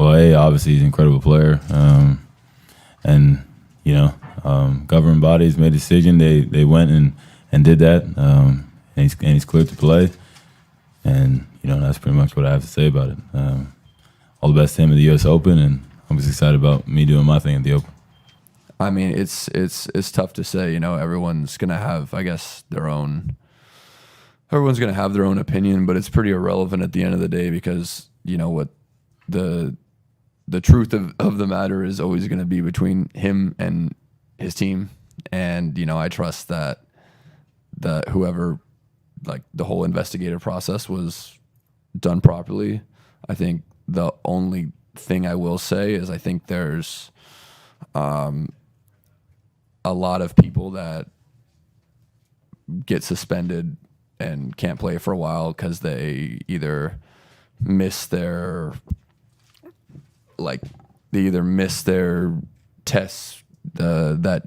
Obviously he's an incredible player, and governing bodies made a decision. They went and did that, and he's cleared to play, and that's pretty much what I have to say about it. All the best to him at the U.S. Open, and I'm just excited about me doing my thing at the Open. I mean, it's tough to say. Everyone's gonna have, I guess, everyone's gonna have their own opinion, but it's pretty irrelevant at the end of the day because what the truth of the matter is always going to be between him and his team, and I trust that whoever, like, the whole investigative process was done properly. I think the only thing I will say is I think there's a lot of people that get suspended and can't play for a while because they either miss their tests, the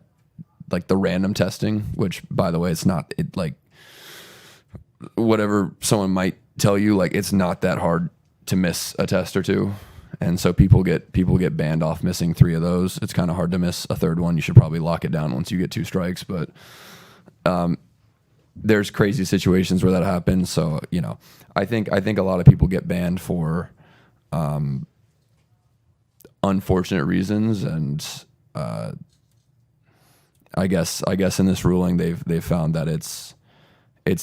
random testing, which, by the way, it's not whatever someone might tell you, it's not that hard to miss a test or two. And so people get banned off missing 3 of those. It's kind of hard to miss a third one. You should probably lock it down once you get 2 strikes. But there's crazy situations where that happens. So I think a lot of people get banned for unfortunate reasons, and I guess in this ruling they've found that it's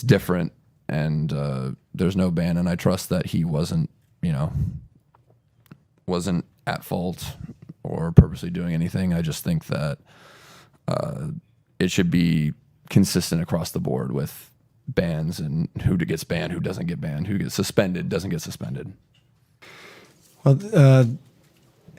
different, and there's no ban. And I trust that he wasn't at fault or purposely doing anything. I just think that it should be consistent across the board with bans and who gets banned, who doesn't get banned, who gets suspended, doesn't get suspended. Well,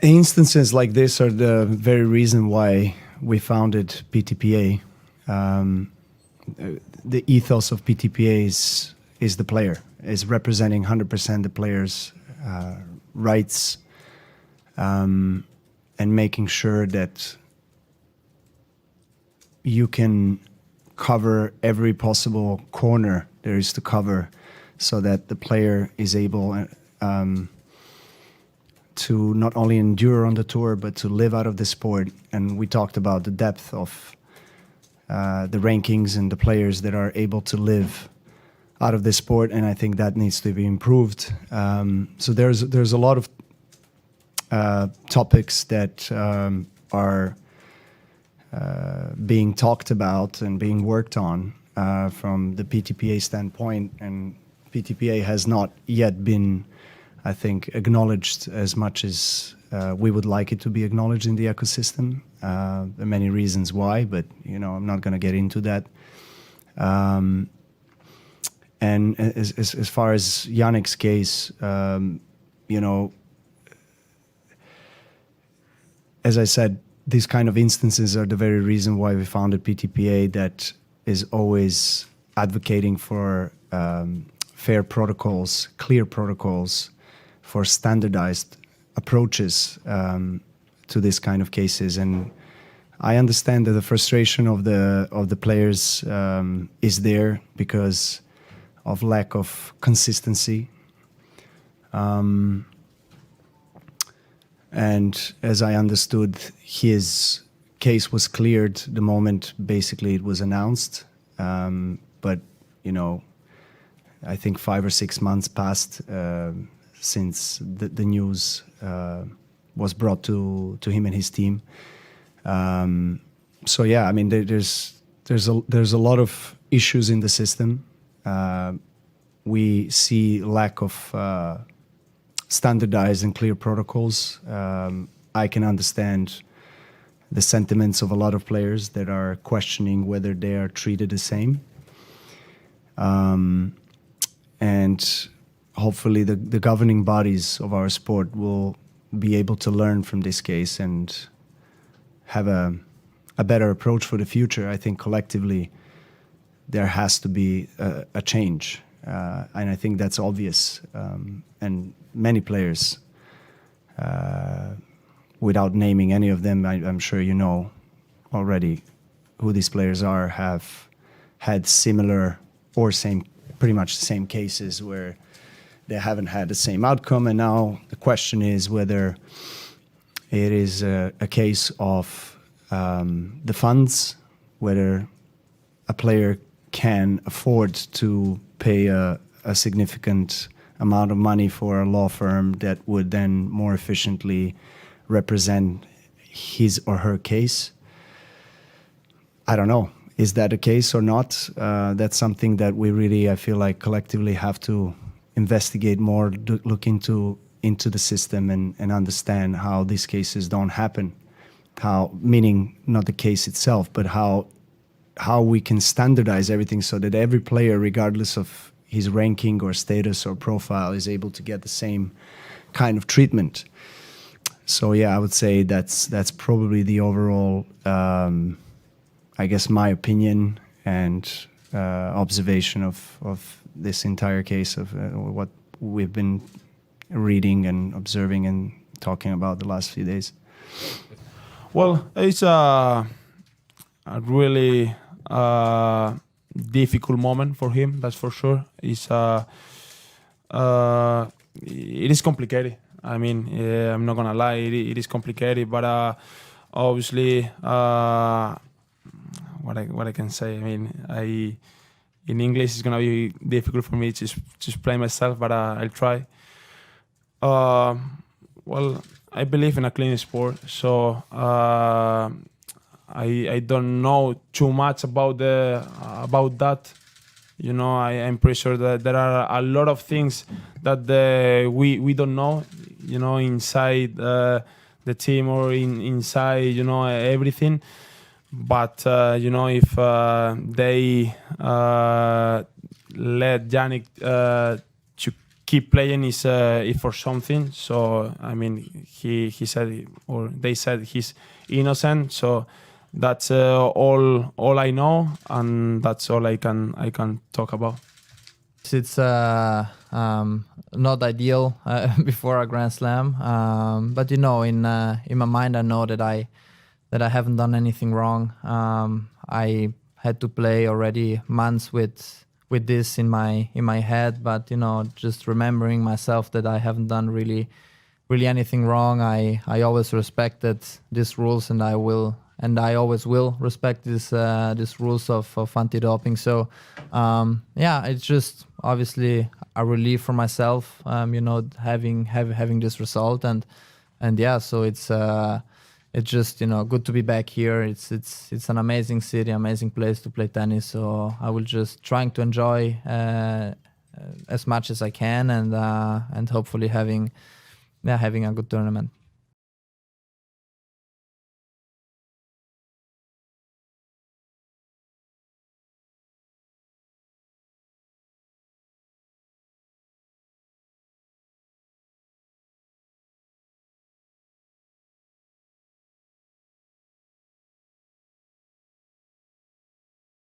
instances like this are the very reason why we founded PTPA. The ethos of PTPA is the player, is representing 100% the player's rights, and making sure that you can cover every possible corner there is to cover so that the player is able to not only endure on the tour, but to live out of the sport. And we talked about the depth of the rankings and the players that are able to live out of the sport, and I think that needs to be improved. So there's a lot of topics that are being talked about and being worked on from the PTPA standpoint, and PTPA has not yet been, I think, acknowledged as much as we would like it to be acknowledged in the ecosystem. There are many reasons why, but I'm not going to get into that. And as far as Jannik's case, as I said, these kind of instances are the very reason why we founded PTPA, that is always advocating for fair protocols, clear protocols, for standardized approaches to this kind of cases. And I understand that the frustration of the players is there because of lack of consistency. And as I understood, his case was cleared the moment basically it was announced. But, I think 5 or 6 months passed since the news was brought to him and his team. So yeah, I mean, there's a lot of issues in the system. We see lack of standardized and clear protocols. I can understand the sentiments of a lot of players that are questioning whether they are treated the same. And hopefully the governing bodies of our sport will be able to learn from this case and have a better approach for the future. I think collectively there has to be a change. And I think that's obvious. And many players, without naming any of them, I'm sure you know already who these players are, have had similar or pretty much the same cases where they haven't had the same outcome. And now the question is whether it is a case of the funds, whether a player can afford to pay a significant amount of money for a law firm that would then more efficiently represent his or her case. I don't know. Is that a case or not? That's something that we really, I feel like, collectively have to investigate more, look into the system and understand how these cases don't happen. How, meaning not the case itself, but how we can standardize everything so that every player, regardless of his ranking or status or profile, is able to get the same kind of treatment. So yeah, I would say that's probably the overall, I guess, my opinion and observation of this entire case of what we've been reading and observing and talking about the last few days. Well, it's a really difficult moment for him, that's for sure. It is complicated. I mean, I'm not gonna lie, it is complicated, but obviously, what I can say. I mean, in English it's gonna be difficult for me to explain myself, but I'll try. Well, I believe in a clean sport, so I don't know too much about that. You know, I'm pretty sure that there are a lot of things that we don't know. You know, inside the team or inside, you know, everything. But you know, if they let Jannik to keep playing is for something. So I mean, he said, or they said he's innocent. So that's all I know, and that's all I can talk about. It's not ideal before a Grand Slam, but you know, in my mind, I know that I haven't done anything wrong. I had to play already months with this in my head, but you know, just remembering myself that I haven't done really anything wrong. I always respected these rules, and I always will respect these rules of anti-doping. So yeah, it's just obviously a relief for myself, you know, having this result, and yeah, so it's just, you know, good to be back here. It's an amazing city, amazing place to play tennis. So I will just trying to enjoy as much as I can, and hopefully having a good tournament.